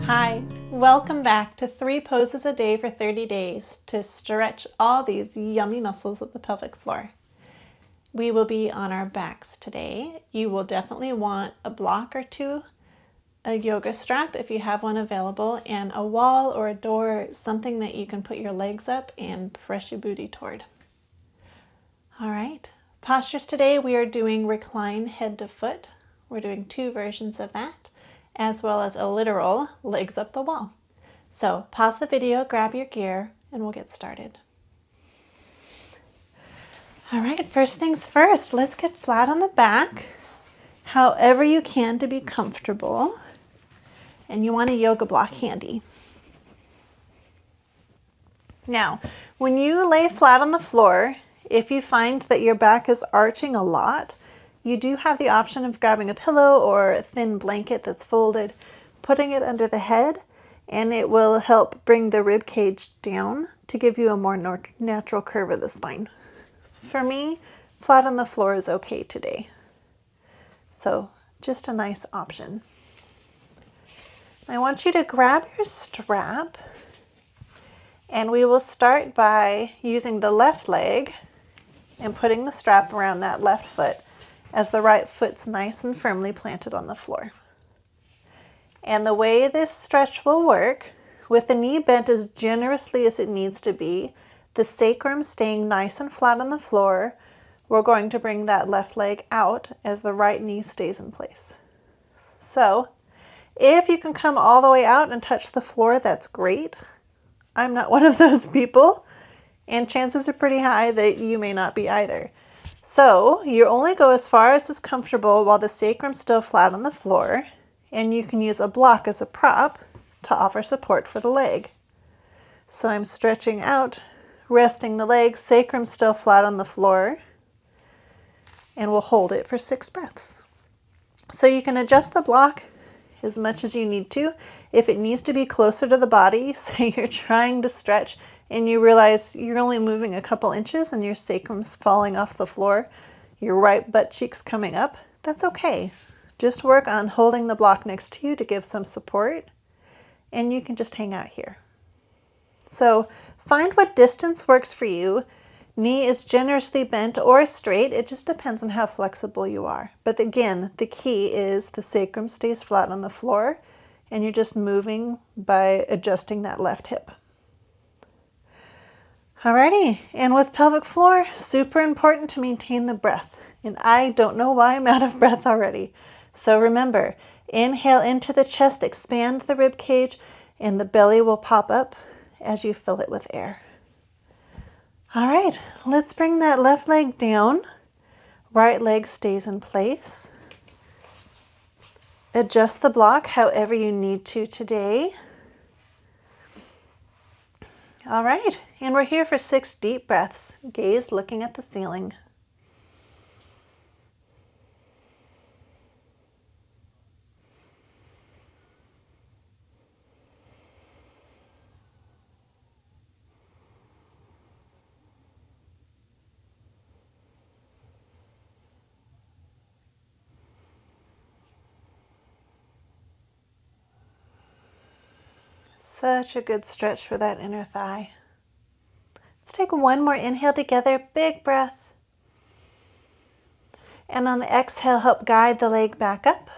Hi, welcome back to 3 poses a day for 30 days to stretch all these yummy muscles of the pelvic floor. We will be on our backs today. You will definitely want a block or two, a yoga strap if you have one available, and a wall or a door, something that you can put your legs up and press your booty toward. All right, postures today we are doing recline head to foot. We're doing 2 versions of that, as well as a literal legs up the wall. So pause the video, grab your gear, and we'll get started. All right, first things first, let's get flat on the back, however you can to be comfortable. And you want a yoga block handy. Now, when you lay flat on the floor, if you find that your back is arching a lot, you do have the option of grabbing a pillow or a thin blanket that's folded, putting it under the head, and it will help bring the rib cage down to give you a more natural curve of the spine. For me, flat on the floor is okay today. So just a nice option. I want you to grab your strap, and we will start by using the left leg and putting the strap around that left foot as the right foot's nice and firmly planted on the floor. And the way this stretch will work, with the knee bent as generously as it needs to be, the sacrum staying nice and flat on the floor, we're going to bring that left leg out as the right knee stays in place. So, if you can come all the way out and touch the floor, that's great. I'm not one of those people, and chances are pretty high that you may not be either. So you only go as far as is comfortable while the sacrum's still flat on the floor, and you can use a block as a prop to offer support for the leg. So I'm stretching out, resting the leg, sacrum still flat on the floor, and we'll hold it for 6 breaths. So you can adjust the block as much as you need to. If it needs to be closer to the body, say you're trying to stretch and you realize you're only moving a couple inches and your sacrum's falling off the floor, your right butt cheek's coming up, that's okay. Just work on holding the block next to you to give some support, and you can just hang out here. So find what distance works for you. Knee is generously bent or straight. It just depends on how flexible you are. But again, the key is the sacrum stays flat on the floor, and you're just moving by adjusting that left hip. Alrighty, and with pelvic floor, super important to maintain the breath. And I don't know why I'm out of breath already. So remember, inhale into the chest, expand the rib cage, and the belly will pop up as you fill it with air. All right, let's bring that left leg down. Right leg stays in place. Adjust the block however you need to today. All right, and we're here for 6 deep breaths. Gaze looking at the ceiling. Such a good stretch for that inner thigh. Let's take one more inhale together, big breath. And on the exhale, help guide the leg back up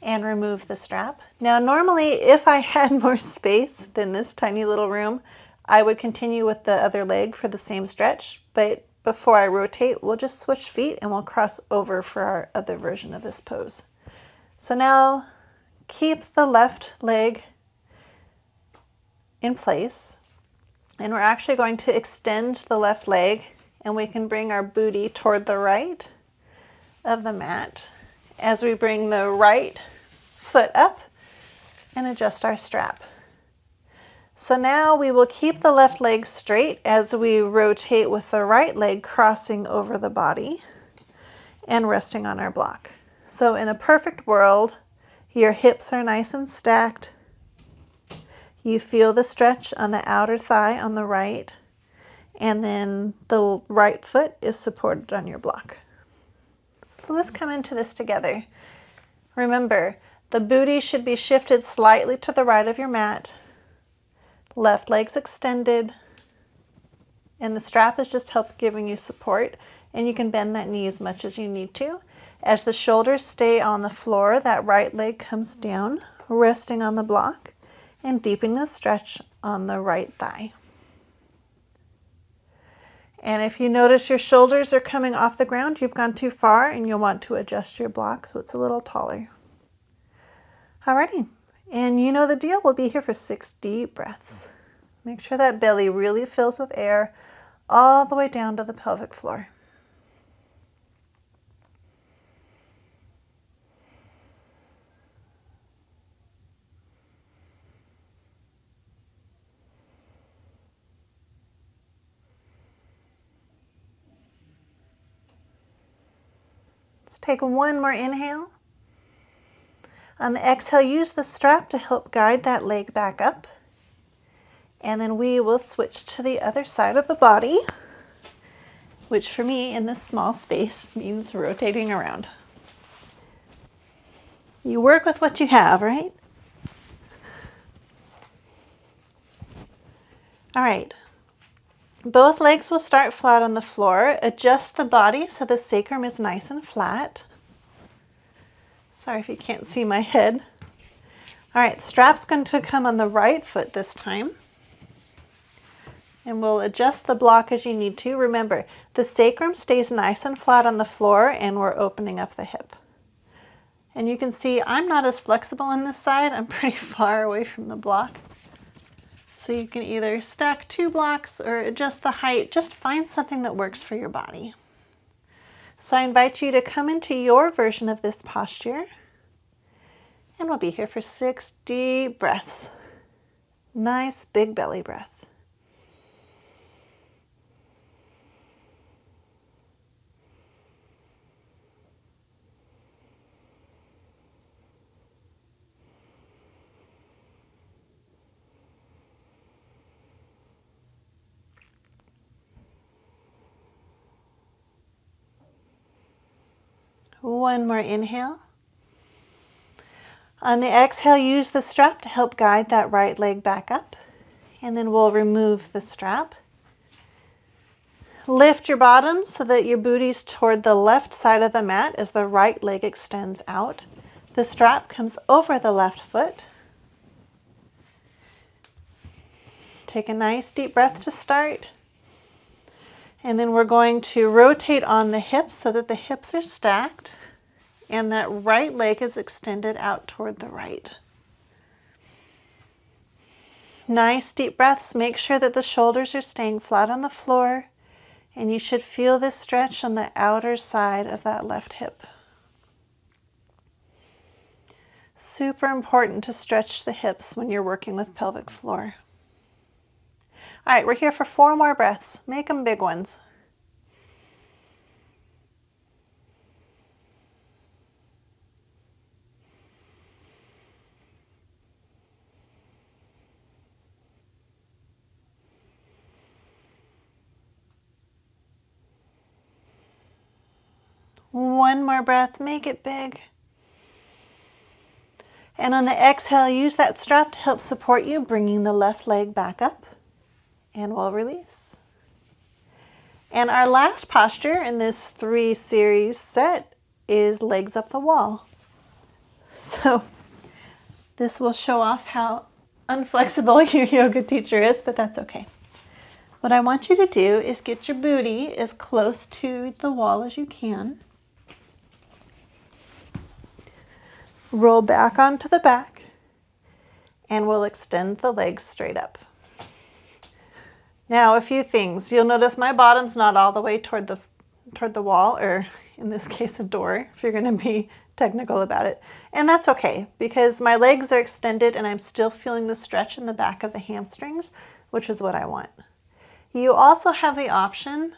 and remove the strap. Now, normally, if I had more space than this tiny little room, I would continue with the other leg for the same stretch. But before I rotate, we'll just switch feet and we'll cross over for our other version of this pose. So now, keep the left leg in place, and we're actually going to extend the left leg, and we can bring our booty toward the right of the mat as we bring the right foot up and adjust our strap. So now we will keep the left leg straight as we rotate with the right leg crossing over the body and resting on our block. So in a perfect world, your hips are nice and stacked. You feel the stretch on the outer thigh on the right, and then the right foot is supported on your block. So let's come into this together. Remember, The booty should be shifted slightly to the right of your mat. Left leg's extended. And the strap is just help giving you support. And you can bend that knee as much as you need to. As the shoulders stay on the floor, that right leg comes down, resting on the block, and deepening the stretch on the right thigh. And if you notice your shoulders are coming off the ground, you've gone too far and you'll want to adjust your block so it's a little taller. Alrighty, and you know the deal. We'll be here for 6 deep breaths. Make sure that belly really fills with air all the way down to the pelvic floor. Let's take one more inhale. On the exhale, use the strap to help guide that leg back up. And then we will switch to the other side of the body, which for me in this small space means rotating around. You work with what you have, right? All right. Both legs will start flat on the floor. Adjust the body so the sacrum is nice and flat. Sorry if you can't see my head. All right, strap's going to come on the right foot this time. And we'll adjust the block as you need to. Remember, the sacrum stays nice and flat on the floor and we're opening up the hip. And you can see I'm not as flexible on this side. I'm pretty far away from the block. So you can either stack 2 blocks or adjust the height. Just find something that works for your body. So I invite you to come into your version of this posture. And we'll be here for 6 deep breaths. Nice big belly breath. One more inhale. On the exhale, use the strap to help guide that right leg back up. And then we'll remove the strap. Lift your bottom so that your booty's toward the left side of the mat as the right leg extends out. The strap comes over the left foot. Take a nice deep breath to start. And then we're going to rotate on the hips so that the hips are stacked and that right leg is extended out toward the right. Nice deep breaths. Make sure that the shoulders are staying flat on the floor, and you should feel this stretch on the outer side of that left hip. Super important to stretch the hips when you're working with pelvic floor. All right, we're here for 4 more breaths. Make them big ones. One more breath, make it big. And on the exhale, use that strap to help support you, bringing the left leg back up. And we'll release. And our last posture in this 3 series set is legs up the wall. So this will show off how unflexible your yoga teacher is, but that's okay. What I want you to do is get your booty as close to the wall as you can. Roll back onto the back, and we'll extend the legs straight up. Now, a few things. You'll notice my bottom's not all the way toward the wall, or in this case, a door, if you're going to be technical about it. And that's okay, because my legs are extended and I'm still feeling the stretch in the back of the hamstrings, which is what I want. You also have the option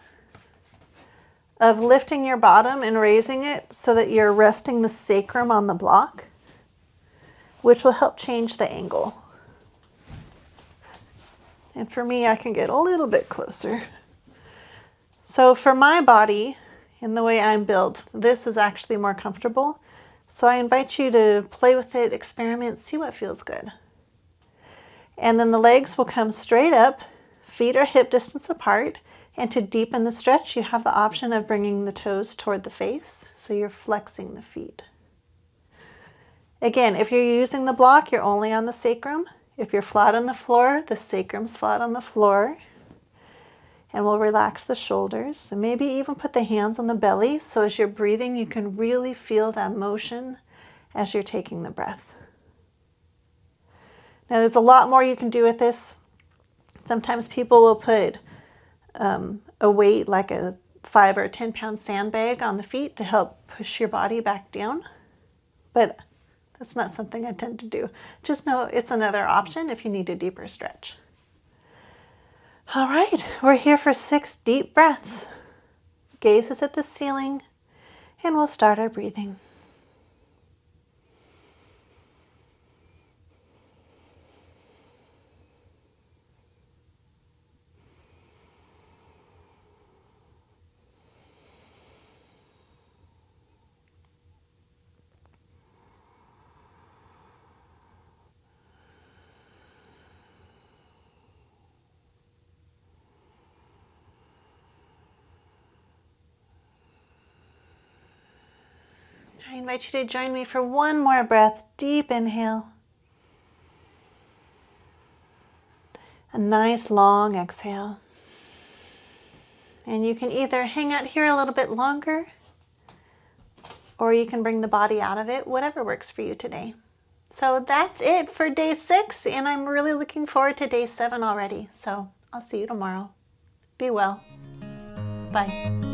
of lifting your bottom and raising it so that you're resting the sacrum on the block, which will help change the angle. And for me, I can get a little bit closer. So for my body, in the way I'm built, this is actually more comfortable. So I invite you to play with it, experiment, see what feels good. And then the legs will come straight up, feet are hip distance apart, and to deepen the stretch, you have the option of bringing the toes toward the face, so you're flexing the feet. Again, if you're using the block, you're only on the sacrum. If you're flat on the floor, the sacrum's flat on the floor. And we'll relax the shoulders and maybe even put the hands on the belly, so as you're breathing, you can really feel that motion as you're taking the breath. Now there's a lot more you can do with this. Sometimes people will put a weight like a 5 or 10 pound sandbag on the feet to help push your body back down. But that's not something I tend to do. Just know it's another option if you need a deeper stretch. All right, we're here for 6 deep breaths. Gaze is at the ceiling, and we'll start our breathing. I invite you to join me for one more breath. Deep inhale. A nice long exhale. And you can either hang out here a little bit longer, or you can bring the body out of it, whatever works for you today. So that's it for day 6, and I'm really looking forward to day 7 already. So I'll see you tomorrow. Be well. Bye.